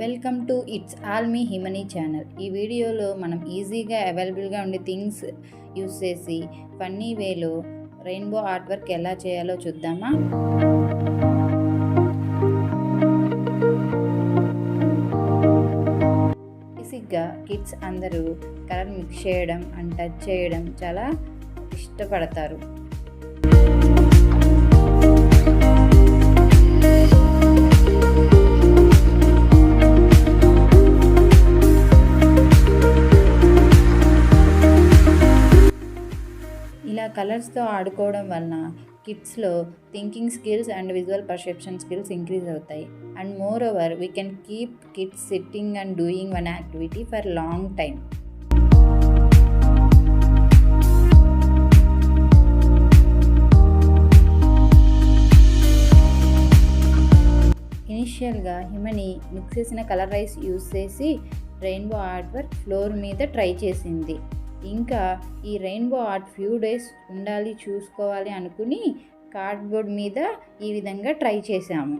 Welcome to it's all me Himani channel. ఈ వీడియోలో మనం ఈజీగా అవైలబుల్గా ఉండే థింగ్స్ యూస్ చేసి ఫన్నీ వేలో రెయిన్బో ఆర్ట్ వర్క్ ఎలా చేయాలో చూద్దామా. బేసిక్గా కిడ్స్ అందరూ కలర్ మిక్స్ చేయడం అండ్ టచ్ చేయడం చాలా ఇష్టపడతారు. ఇలా కలర్స్తో ఆడుకోవడం వలన కిడ్స్లో thinking skills and visual perception skills increase అవుతాయి. And moreover we can keep kids sitting and doing one activity for long time. ఇనిషియల్గా హిమని మిక్స్ చేసిన కలర్ రైస్ యూస్ చేసి రెయిన్బో ఆర్ట్ వర్క్ ఫ్లోర్ మీద ట్రై చేసింది. ఇంకా ఈ rainbow art few days ఉండాలి చూసుకోవాలి అనుకుని కార్డ్బోర్డ్ మీద ఈ విధంగా ట్రై చేశాము.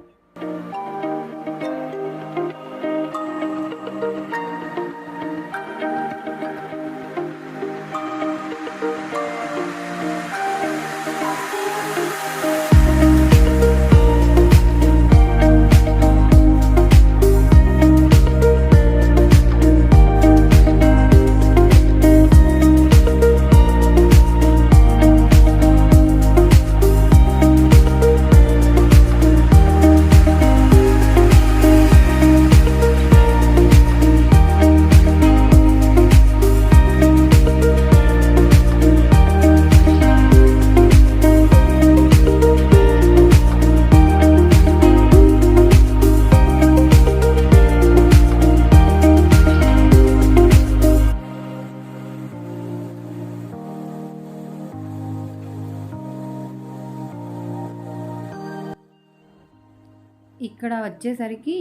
ఇక్కడ వచ్చేసరికి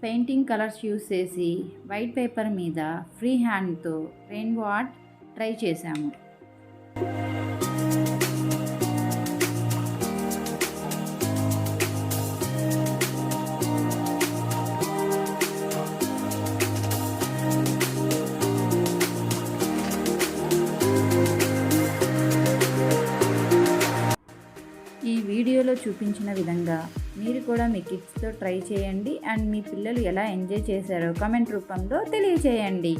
పెయింటింగ్ కలర్స్ యూస్ చేసి వైట్ పేపర్ మీద ఫ్రీ హ్యాండ్తో రెయిన్బో ఆర్ట్ ట్రై చేశాము. ఈ వీడియోలో చూపించిన విధంగా మీరు కూడా మీ కిడ్స్తో ట్రై చేయండి అండ్ మీ పిల్లలు ఎలా ఎంజాయ్ చేశారో కామెంట్ రూపంలో తెలియచేయండి.